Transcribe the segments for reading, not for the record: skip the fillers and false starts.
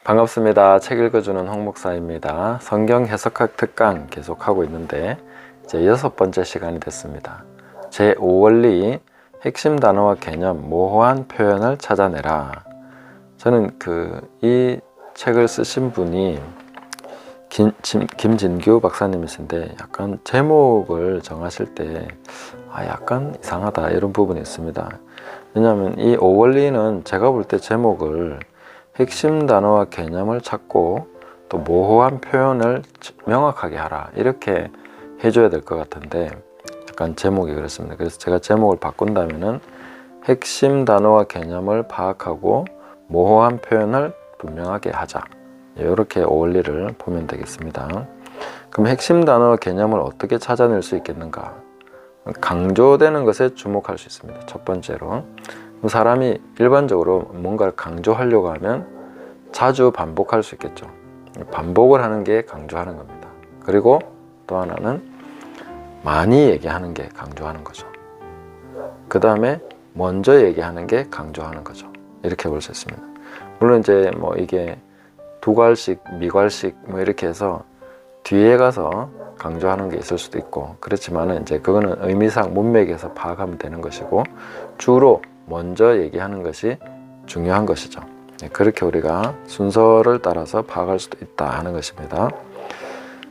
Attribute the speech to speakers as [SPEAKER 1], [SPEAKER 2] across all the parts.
[SPEAKER 1] 반갑습니다. 책 읽어주는 홍 목사입니다. 성경 해석학 특강 계속하고 있는데 이제 6번째 시간이 됐습니다. 제5원리 핵심 단어와 개념, 모호한 표현을 찾아내라. 저는 이 책을 쓰신 분이 김진규 박사님이신데 약간 제목을 정하실 때 약간 이상하다 이런 부분이 있습니다. 왜냐하면 이 5원리는 제가 볼 때 제목을 핵심 단어와 개념을 찾고 또 모호한 표현을 명확하게 하라 이렇게 해줘야 될 것 같은데 약간 제목이 그렇습니다. 그래서 제가 제목을 바꾼다면은 핵심 단어와 개념을 파악하고 모호한 표현을 분명하게 하자, 이렇게 5원리를 보면 되겠습니다. 그럼 핵심 단어와 개념을 어떻게 찾아낼 수 있겠는가? 강조되는 것에 주목할 수 있습니다. 첫 번째로, 사람이 일반적으로 뭔가를 강조하려고 하면 자주 반복할 수 있겠죠. 반복을 하는 게 강조하는 겁니다. 그리고 또 하나는 많이 얘기하는 게 강조하는 거죠. 그 다음에 먼저 얘기하는 게 강조하는 거죠. 이렇게 볼 수 있습니다. 물론 이제 이게 두괄식, 미괄식 이렇게 해서 뒤에 가서 강조하는 게 있을 수도 있고, 그렇지만은 이제 그거는 의미상 문맥에서 파악하면 되는 것이고, 주로 먼저 얘기하는 것이 중요한 것이죠. 그렇게 우리가 순서를 따라서 파악할 수도 있다 하는 것입니다.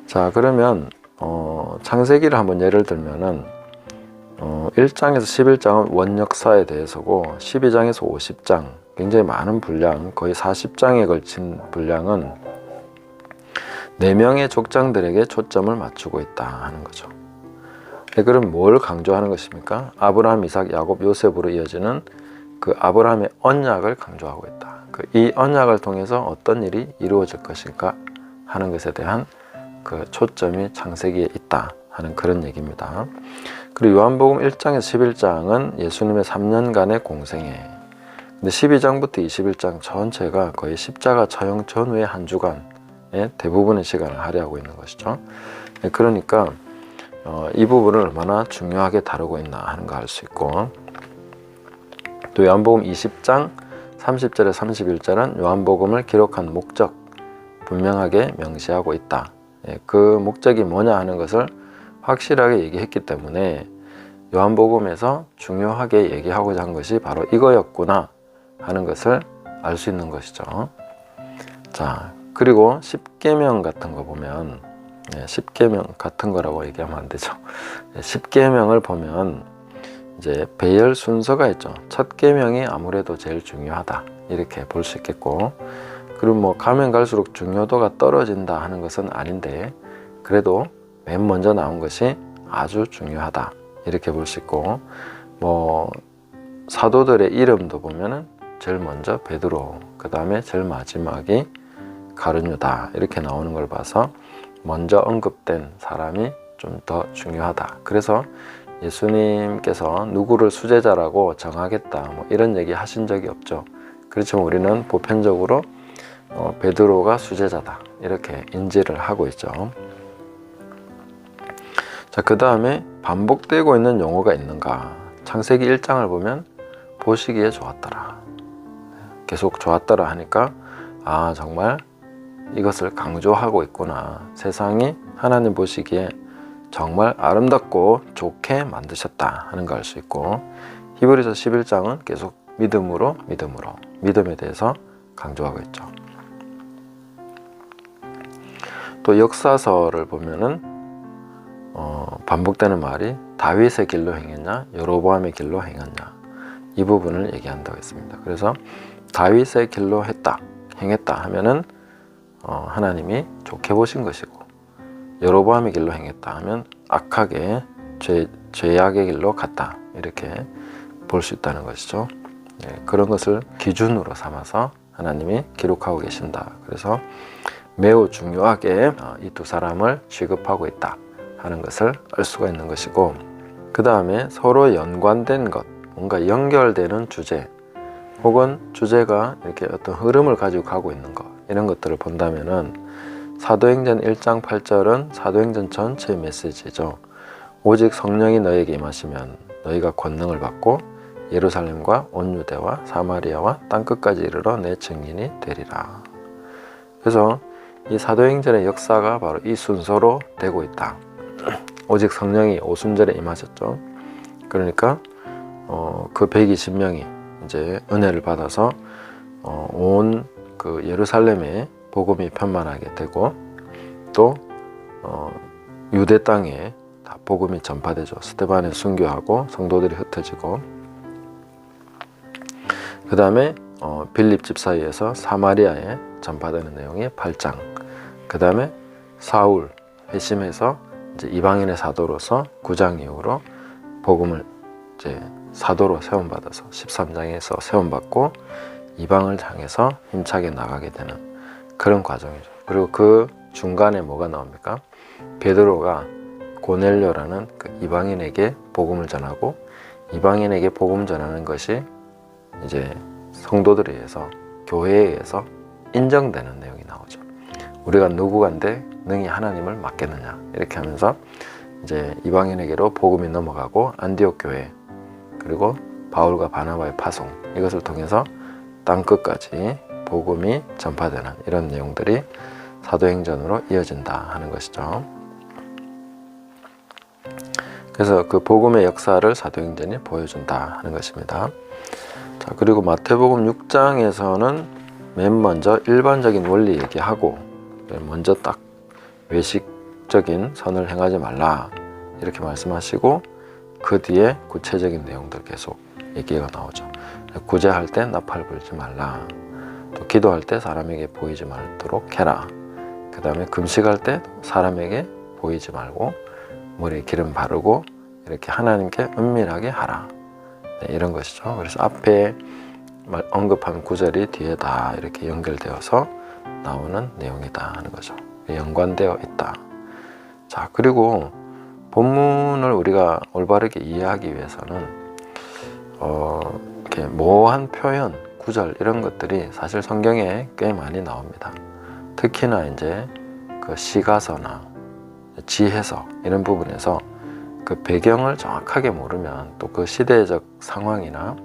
[SPEAKER 1] 자, 그러면 창세기를 한번 예를 들면은 1장에서 11장은 원역사에 대해서고, 12장에서 50장 굉장히 많은 분량, 거의 40장에 걸친 분량은 4명의 족장들에게 초점을 맞추고 있다 하는 거죠. 그럼 뭘 강조하는 것입니까? 아브라함, 이삭, 야곱, 요셉으로 이어지는 그 아브라함의 언약을 강조하고 있다. 이 언약을 통해서 어떤 일이 이루어질 것인가 하는 것에 대한 그 초점이 창세기에 있다 하는 그런 얘기입니다. 그리고 요한복음 1장에서 11장은 예수님의 3년간의 공생애, 근데 12장부터 21장 전체가 거의 십자가 처형 전후의 한 주간의 대부분의 시간을 할애하고 있는 것이죠. 그러니까 이 부분을 얼마나 중요하게 다루고 있나 하는 거 알 수 있고, 또 요한복음 20장 30절에 31절은 요한복음을 기록한 목적 분명하게 명시하고 있다. 그 목적이 뭐냐 하는 것을 확실하게 얘기했기 때문에 요한복음에서 중요하게 얘기하고자 한 것이 바로 이거였구나 하는 것을 알 수 있는 것이죠. 자, 그리고 십계명 같은 거 보면, 십계명 같은 거라고 얘기하면 안 되죠. 십계명을 보면 이제 배열 순서가 있죠. 첫 계명이 아무래도 제일 중요하다 이렇게 볼 수 있겠고, 그리고 가면 갈수록 중요도가 떨어진다 하는 것은 아닌데 그래도 맨 먼저 나온 것이 아주 중요하다 이렇게 볼 수 있고, 사도들의 이름도 보면은 제일 먼저 베드로, 그 다음에 제일 마지막이 가룟유다 이렇게 나오는 걸 봐서 먼저 언급된 사람이 좀 더 중요하다. 그래서 예수님께서 누구를 수제자라고 정하겠다 이런 얘기 하신 적이 없죠. 그렇지만 우리는 보편적으로 베드로가 수제자다 이렇게 인지를 하고 있죠. 자, 그 다음에 반복되고 있는 용어가 있는가? 창세기 1장을 보면 보시기에 좋았더라, 계속 좋았더라 하니까 정말 이것을 강조하고 있구나, 세상이 하나님 보시기에 정말 아름답고 좋게 만드셨다 하는 걸 알 수 있고, 히브리서 11장은 계속 믿음에 대해서 강조하고 있죠. 또 역사서를 보면은 반복되는 말이 다윗의 길로 행했냐 여로보암의 길로 행했냐, 이 부분을 얘기한다고 했습니다. 그래서 다윗의 길로 행했다 하면은 하나님이 좋게 보신 것이고, 여로보암의 길로 행했다 하면 악하게 죄악의 길로 갔다 이렇게 볼 수 있다는 것이죠. 그런 것을 기준으로 삼아서 하나님이 기록하고 계신다. 그래서 매우 중요하게 이 두 사람을 취급하고 있다 하는 것을 알 수가 있는 것이고, 그 다음에 서로 연관된 것, 뭔가 연결되는 주제 혹은 주제가 이렇게 어떤 흐름을 가지고 가고 있는 것, 이런 것들을 본다면은 사도행전 1장 8절은 사도행전 전체의 메시지죠. 오직 성령이 너에게 임하시면 너희가 권능을 받고 예루살렘과 온 유대와 사마리아와 땅끝까지 이르러 내 증인이 되리라. 그래서 이 사도행전의 역사가 바로 이 순서로 되고 있다. 오직 성령이 오순절에 임하셨죠. 그러니까 그 120명이 이제 은혜를 받아서 온 그 예루살렘에 복음이 편만하게 되고 또 유대 땅에 다 복음이 전파되죠. 스데반을 순교하고 성도들이 흩어지고, 그 다음에 빌립 집사위에서 사마리아에 전파되는 내용이 8장, 그 다음에 사울 회심해서 이제 이방인의 사도로서 9장 이후로 복음을 이제 사도로 세움받아서 13장에서 세움받고 이방을 향해서 힘차게 나가게 되는 그런 과정이죠. 그리고 그 중간에 뭐가 나옵니까? 베드로가 고넬료라는 그 이방인에게 복음을 전하고, 이방인에게 복음 전하는 것이 이제 성도들에 의해서, 교회에 의해서 인정되는 내용이 나오죠. 우리가 누구간데 능히 하나님을 맡겠느냐, 이렇게 하면서 이제 이방인에게로 복음이 넘어가고 안디옥 교회, 그리고 바울과 바나바의 파송, 이것을 통해서 땅끝까지 복음이 전파되는 이런 내용들이 사도행전으로 이어진다 하는 것이죠. 그래서 그 복음의 역사를 사도행전이 보여준다 하는 것입니다. 자, 그리고 마태복음 6장에서는 맨 먼저 일반적인 원리 얘기하고, 먼저 딱 외식적인 선을 행하지 말라 이렇게 말씀하시고, 그 뒤에 구체적인 내용들 계속 얘기가 나오죠. 구제할 때 나팔 불지 말라, 또 기도할 때 사람에게 보이지 말도록 해라, 그 다음에 금식할 때 사람에게 보이지 말고 머리에 기름 바르고 이렇게 하나님께 은밀하게 하라, 네, 이런 것이죠. 그래서 앞에 언급한 구절이 뒤에 다 이렇게 연결되어서 나오는 내용이다 하는 거죠. 연관되어 있다. 자, 그리고 본문을 우리가 올바르게 이해하기 위해서는 이렇게 모호한 표현, 구절 이런 것들이 사실 성경에 꽤 많이 나옵니다. 특히나 이제 그 시가서나 지혜서 이런 부분에서 그 배경을 정확하게 모르면, 또 그 시대적 상황이나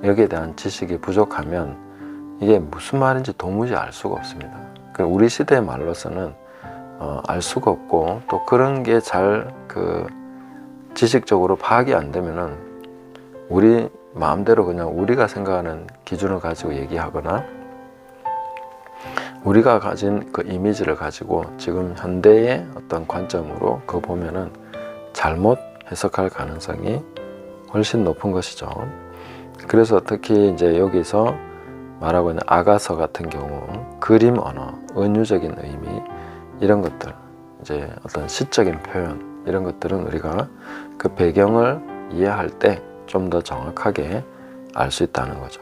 [SPEAKER 1] 여기에 대한 지식이 부족하면 이게 무슨 말인지 도무지 알 수가 없습니다. 우리 시대의 말로서는 알 수가 없고, 또 그런 게 잘 그 지식적으로 파악이 안 되면은 우리 마음대로 그냥 우리가 생각하는 기준을 가지고 얘기하거나 우리가 가진 그 이미지를 가지고 지금 현대의 어떤 관점으로 그거 보면은 잘못 해석할 가능성이 훨씬 높은 것이죠. 그래서 특히 이제 여기서 말하고 있는 아가서 같은 경우 그림 언어, 은유적인 의미 이런 것들, 이제 어떤 시적인 표현 이런 것들은 우리가 그 배경을 이해할 때 좀 더 정확하게 알 수 있다는 거죠.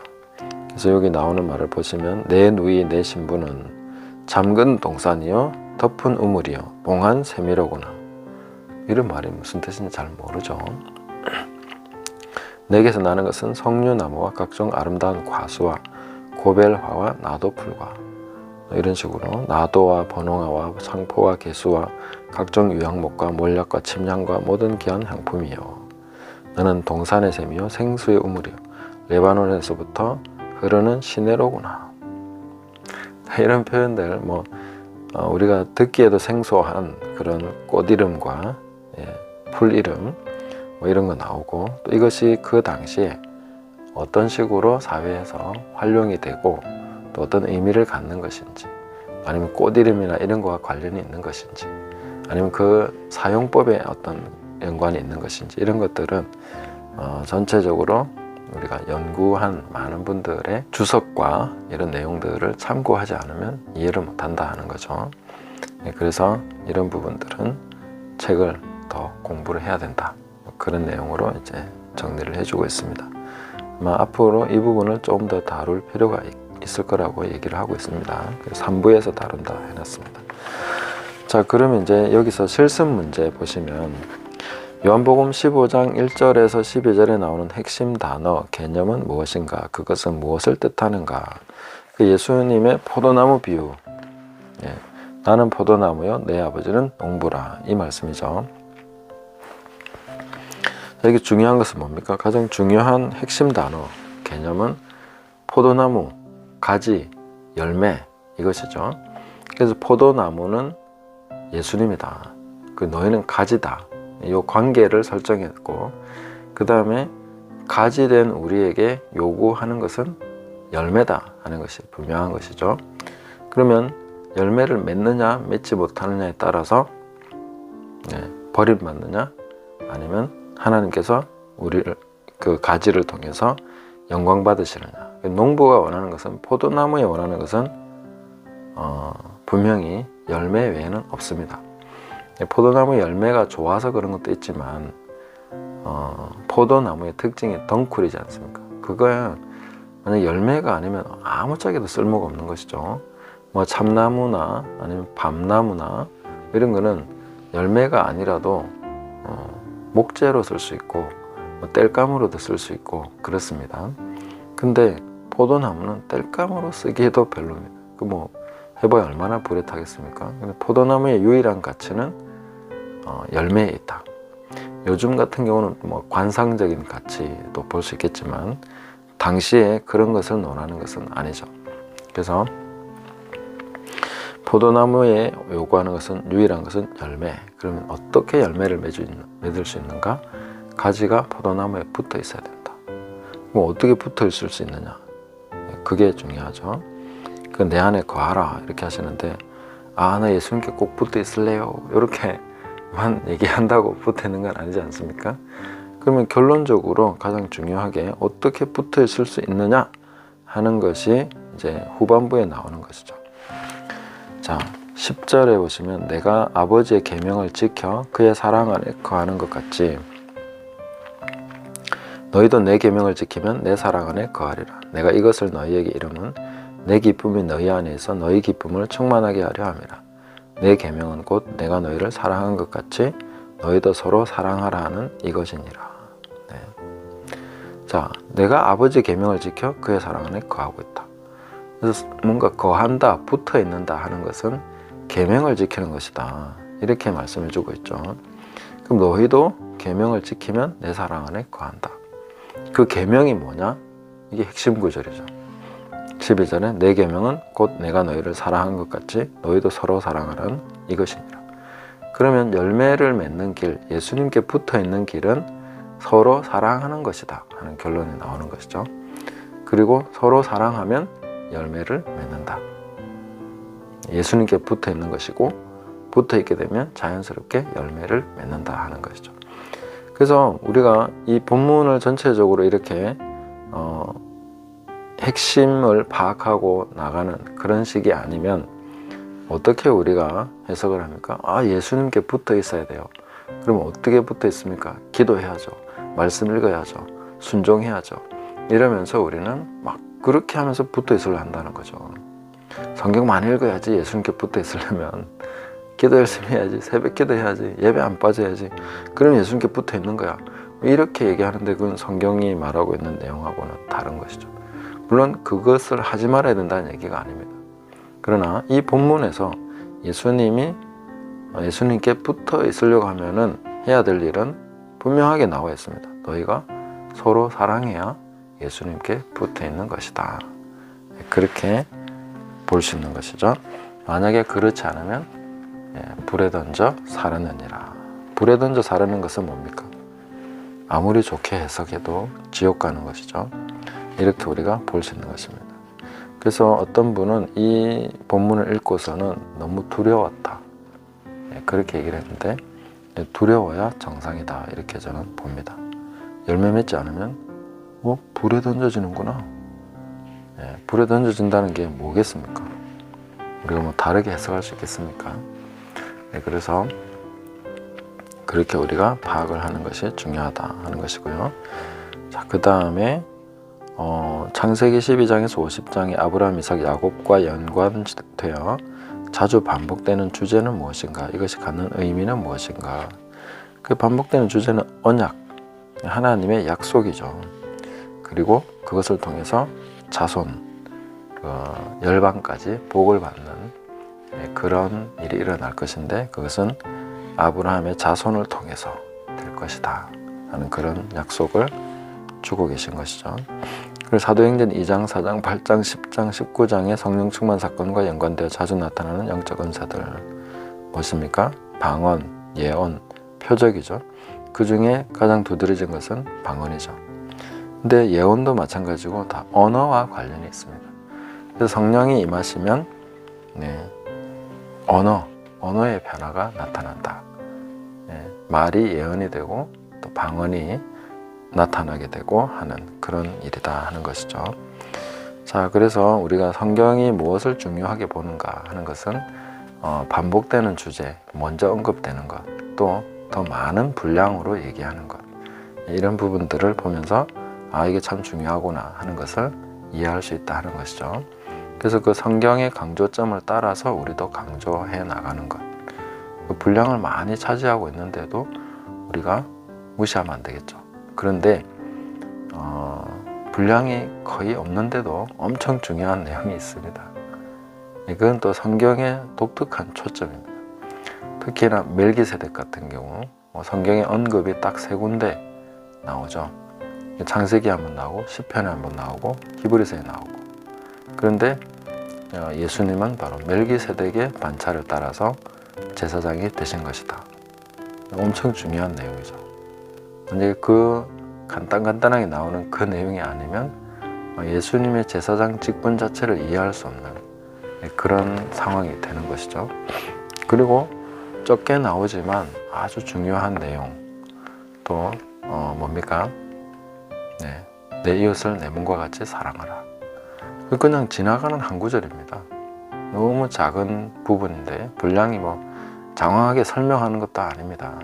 [SPEAKER 1] 그래서 여기 나오는 말을 보시면 내 누이 내 신부는 잠근 동산이요 덮은 우물이요 봉한 세미로구나, 이런 말이 무슨 뜻인지 잘 모르죠. 내게서 나는 것은 석류나무와 각종 아름다운 과수와 고벨화와 나도풀과 이런 식으로 나도와 번홍화와 상포와 개수와 각종 유향목과 몰약과 침향과 모든 귀한 향품이요 너는 동산의 샘이요 생수의 우물이요 레바논에서부터 흐르는 시내로구나. 이런 표현들 우리가 듣기에도 생소한 그런 꽃 이름과 풀 이름 이런 거 나오고, 또 이것이 그 당시에 어떤 식으로 사회에서 활용이 되고 또 어떤 의미를 갖는 것인지, 아니면 꽃 이름이나 이런 거와 관련이 있는 것인지, 아니면 그 사용법에 어떤 연관이 있는 것인지, 이런 것들은 전체적으로 우리가 연구한 많은 분들의 주석과 이런 내용들을 참고하지 않으면 이해를 못한다 하는 거죠. 그래서 이런 부분들은 책을 더 공부를 해야 된다, 그런 내용으로 이제 정리를 해주고 있습니다. 아마 앞으로 이 부분을 조금 더 다룰 필요가 있을 거라고 얘기를 하고 있습니다. 3부에서 다룬다 해놨습니다. 자, 그러면 이제 여기서 실습 문제 보시면 요한복음 15장 1절에서 12절에 나오는 핵심 단어, 개념은 무엇인가? 그것은 무엇을 뜻하는가? 예수님의 포도나무 비유, 나는 포도나무요 내 아버지는 농부라, 이 말씀이죠. 여기 중요한 것은 뭡니까? 가장 중요한 핵심 단어, 개념은 포도나무, 가지, 열매, 이것이죠. 그래서 포도나무는 예수님이다. 그 너희는 가지다. 이 관계를 설정했고, 그 다음에 가지 된 우리에게 요구하는 것은 열매다 하는 것이 분명한 것이죠. 그러면 열매를 맺느냐 맺지 못하느냐에 따라서 버림받느냐 아니면 하나님께서 우리를 그 가지를 통해서 영광 받으시느냐. 농부가 원하는 것은, 포도나무에 원하는 것은 분명히 열매 외에는 없습니다. 포도나무 열매가 좋아서 그런 것도 있지만 포도나무의 특징이 덩쿨이지 않습니까? 그거는 만약 열매가 아니면 아무짝에도 쓸모가 없는 것이죠. 뭐 참나무나 아니면 밤나무나 이런 거는 열매가 아니라도 목재로 쓸 수 있고 뭐 땔감으로도 쓸 수 있고 그렇습니다. 근데 포도나무는 땔감으로 쓰기에도 별로입니다. 그 뭐 해봐야 얼마나 불에 타겠습니까? 근데 포도나무의 유일한 가치는 열매에 있다. 요즘 같은 경우는 뭐 관상적인 가치도 볼 수 있겠지만 당시에 그런 것을 논하는 것은 아니죠. 그래서 포도나무에 요구하는 것은, 유일한 것은 열매. 그러면 어떻게 열매를 맺을 수 있는가? 가지가 포도나무에 붙어 있어야 된다. 그럼 어떻게 붙어 있을 수 있느냐? 그게 중요하죠. 그 내 안에 거하라 이렇게 하시는데, 나 예수님께 꼭 붙어 있을래요, 이렇게만 얘기한다고 붙어 있는 건 아니지 않습니까? 그러면 결론적으로 가장 중요하게 어떻게 붙어 있을 수 있느냐 하는 것이 이제 후반부에 나오는 것이죠. 자, 10절에 보시면 내가 아버지의 계명을 지켜 그의 사랑 안에 거하는 것 같이 너희도 내 계명을 지키면 내 사랑 안에 거하리라. 내가 이것을 너희에게 이름은 내 기쁨이 너희 안에 있어 너희 기쁨을 충만하게 하려 함이라. 내 계명은 곧 내가 너희를 사랑한 것 같이 너희도 서로 사랑하라 하는 이것이니라. 네. 자, 내가 아버지의 계명을 지켜 그의 사랑 안에 거하고 있다. 그래서 뭔가 거한다, 붙어 있는다 하는 것은 계명을 지키는 것이다. 이렇게 말씀해 주고 있죠. 그럼 너희도 계명을 지키면 내 사랑 안에 거한다. 그 계명이 뭐냐? 이게 핵심 구절이죠. 12절에 내 계명은 곧 내가 너희를 사랑한 것 같이 너희도 서로 사랑하라는 이것이니라. 그러면 열매를 맺는 길, 예수님께 붙어 있는 길은 서로 사랑하는 것이다 하는 결론이 나오는 것이죠. 그리고 서로 사랑하면 열매를 맺는다. 예수님께 붙어 있는 것이고, 붙어 있게 되면 자연스럽게 열매를 맺는다 하는 것이죠. 그래서 우리가 이 본문을 전체적으로 이렇게 핵심을 파악하고 나가는 그런 식이 아니면 어떻게 우리가 해석을 합니까? 예수님께 붙어 있어야 돼요. 그럼 어떻게 붙어 있습니까? 기도해야죠. 말씀 읽어야죠. 순종해야죠. 이러면서 우리는 막 그렇게 하면서 붙어 있으려 한다는 거죠. 성경 많이 읽어야지. 예수님께 붙어 있으려면 기도 열심히 해야지. 새벽 기도 해야지. 예배 안 빠져야지. 그럼 예수님께 붙어 있는 거야. 이렇게 얘기하는데 그건 성경이 말하고 있는 내용하고는 다른 것이죠. 물론 그것을 하지 말아야 된다는 얘기가 아닙니다. 그러나 이 본문에서 예수님께 붙어 있으려고 하면은 해야 될 일은 분명하게 나와 있습니다. 너희가 서로 사랑해야 예수님께 붙어 있는 것이다. 그렇게 볼 수 있는 것이죠. 만약에 그렇지 않으면 불에 던져 사르느니라. 불에 던져 사르는 것은 뭡니까? 아무리 좋게 해석해도 지옥 가는 것이죠. 이렇게 우리가 볼 수 있는 것입니다. 그래서 어떤 분은 이 본문을 읽고서는 너무 두려웠다, 그렇게 얘기를 했는데, 두려워야 정상이다 이렇게 저는 봅니다. 열매 맺지 않으면 불에 던져지는구나. 불에 던져진다는 게 뭐겠습니까? 우리가 뭐 다르게 해석할 수 있겠습니까? 그래서 그렇게 우리가 파악을 하는 것이 중요하다 하는 것이고요. 자, 그 다음에 창세기 12장에서 50장의 아브라함, 이삭, 야곱과 연관되어 자주 반복되는 주제는 무엇인가? 이것이 갖는 의미는 무엇인가? 그 반복되는 주제는 언약, 하나님의 약속이죠. 그리고 그것을 통해서 자손, 열방까지 복을 받는 그런 일이 일어날 것인데, 그것은 아브라함의 자손을 통해서 될 것이다 하는 그런 약속을 주고 계신 것이죠. 그리고 사도행전 2장, 4장, 8장, 10장, 19장의 성령 충만 사건과 연관되어 자주 나타나는 영적 은사들 무엇입니까? 방언, 예언, 표적이죠. 그 중에 가장 두드러진 것은 방언이죠. 근데 예언도 마찬가지고 다 언어와 관련이 있습니다. 그래서 성령이 임하시면 언어의 변화가 나타난다. 말이 예언이 되고 또 방언이 나타나게 되고 하는 그런 일이다 하는 것이죠. 자, 그래서 우리가 성경이 무엇을 중요하게 보는가 하는 것은 반복되는 주제, 먼저 언급되는 것, 또 더 많은 분량으로 얘기하는 것, 이런 부분들을 보면서 이게 참 중요하구나 하는 것을 이해할 수 있다 하는 것이죠. 그래서 그 성경의 강조점을 따라서 우리도 강조해 나가는 것, 그 분량을 많이 차지하고 있는데도 우리가 무시하면 안 되겠죠. 그런데 분량이 거의 없는데도 엄청 중요한 내용이 있습니다. 이건 또 성경의 독특한 초점입니다. 특히나 멜기세덱 같은 경우 성경의 언급이 딱 3군데 나오죠. 창세기 한번 나오고 시편에 한번 나오고 히브리서에 나오고. 그런데 예수님은 바로 멜기세덱의 반차를 따라서 제사장이 되신 것이다. 엄청 중요한 내용이죠. 만약에 그 간단하게 나오는 그 내용이 아니면 예수님의 제사장 직분 자체를 이해할 수 없는 그런 상황이 되는 것이죠. 그리고 적게 나오지만 아주 중요한 내용, 또 뭡니까? 내 이웃을 내 몸과 같이 사랑하라. 그냥 지나가는 한 구절입니다. 너무 작은 부분인데 분량이 장황하게 설명하는 것도 아닙니다.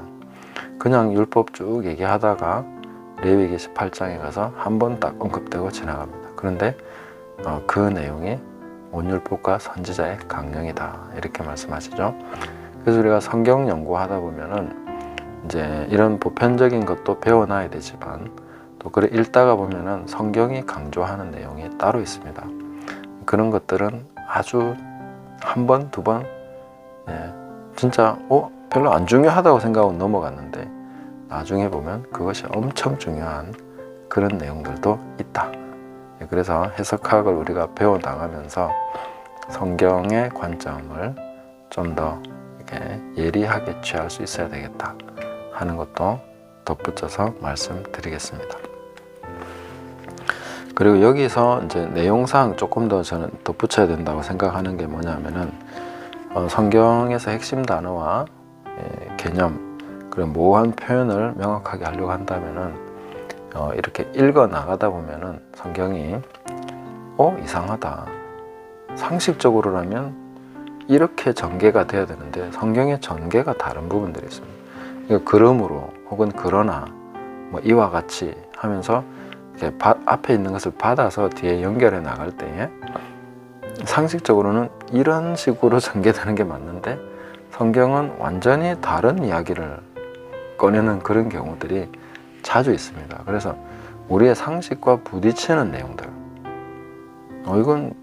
[SPEAKER 1] 그냥 율법 쭉 얘기하다가 레위기 18장에 가서 한 번 딱 언급되고 지나갑니다. 그런데 그 내용이 온 율법과 선지자의 강령이다, 이렇게 말씀하시죠. 그래서 우리가 성경 연구하다 보면은 이제 이런 보편적인 것도 배워놔야 되지만 또 그래 읽다가 보면은 성경이 강조하는 내용이 따로 있습니다. 그런 것들은 아주 한 번, 두 번, 진짜 별로 안 중요하다고 생각하고 넘어갔는데 나중에 보면 그것이 엄청 중요한 그런 내용들도 있다. 그래서 해석학을 우리가 배워나가면서 성경의 관점을 좀 더 이렇게 예리하게 취할 수 있어야 되겠다 하는 것도 덧붙여서 말씀드리겠습니다. 그리고 여기서 이제 내용상 조금 더 저는 덧붙여야 된다고 생각하는 게 뭐냐면은 성경에서 핵심 단어와 개념, 그리고 모호한 표현을 명확하게 하려고 한다면은 이렇게 읽어 나가다 보면은 성경이 이상하다, 상식적으로라면 이렇게 전개가 돼야 되는데 성경의 전개가 다른 부분들이 있습니다. 그러니까 그러므로 혹은 그러나 이와 같이 하면서 이렇게 앞에 있는 것을 받아서 뒤에 연결해 나갈 때에 상식적으로는 이런 식으로 전개되는 게 맞는데 성경은 완전히 다른 이야기를 꺼내는 그런 경우들이 자주 있습니다. 그래서 우리의 상식과 부딪히는 내용들, 이건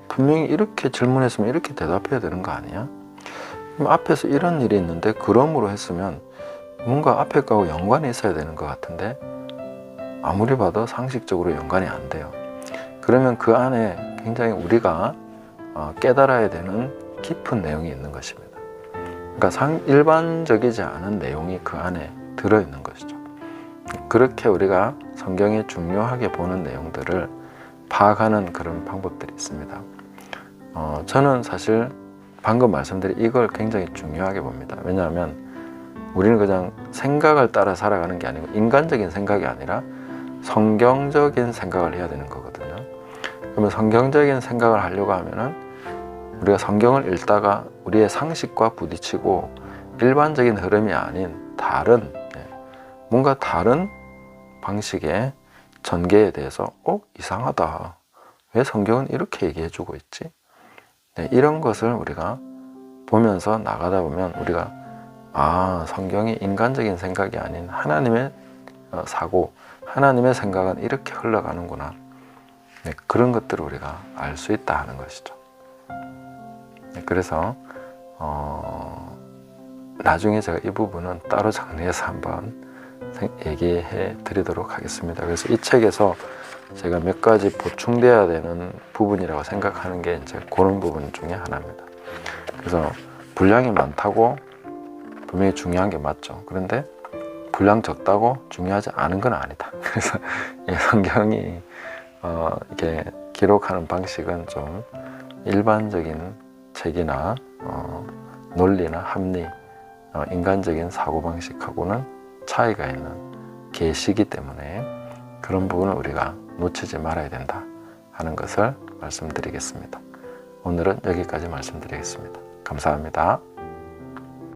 [SPEAKER 1] 분명히 이렇게 질문했으면 이렇게 대답해야 되는 거 아니야? 앞에서 이런 일이 있는데 그러므로 했으면 뭔가 앞에 거하고 연관이 있어야 되는 것 같은데 아무리 봐도 상식적으로 연관이 안 돼요. 그러면 그 안에 굉장히 우리가 깨달아야 되는 깊은 내용이 있는 것입니다. 그러니까 일반적이지 않은 내용이 그 안에 들어있는 것이죠. 그렇게 우리가 성경에 중요하게 보는 내용들을 파악하는 그런 방법들이 있습니다. 저는 사실 방금 말씀드린 이걸 굉장히 중요하게 봅니다. 왜냐하면 우리는 그냥 생각을 따라 살아가는 게 아니고 인간적인 생각이 아니라 성경적인 생각을 해야 되는 거거든요. 그러면 성경적인 생각을 하려고 하면은 우리가 성경을 읽다가 우리의 상식과 부딪히고 일반적인 흐름이 아닌 다른, 뭔가 다른 방식의 전개에 대해서 이상하다, 왜 성경은 이렇게 얘기해 주고 있지? 이런 것을 우리가 보면서 나가다 보면 우리가 성경이 인간적인 생각이 아닌 하나님의 사고, 하나님의 생각은 이렇게 흘러가는구나, 그런 것들을 우리가 알 수 있다 하는 것이죠. 그래서 나중에 제가 이 부분은 따로 정리해서 한번 얘기해 드리도록 하겠습니다. 그래서 이 책에서 제가 몇 가지 보충돼야 되는 부분이라고 생각하는 게 이제 그런 부분 중에 하나입니다. 그래서 분량이 많다고 분명히 중요한 게 맞죠. 그런데 분량 적다고 중요하지 않은 건 아니다. 그래서 이 성경이 이렇게 기록하는 방식은 좀 일반적인 책이나 논리나 합리, 인간적인 사고방식하고는 차이가 있는 계시이기 때문에 그런 부분을 우리가 놓치지 말아야 된다 하는 것을 말씀드리겠습니다. 오늘은 여기까지 말씀드리겠습니다. 감사합니다.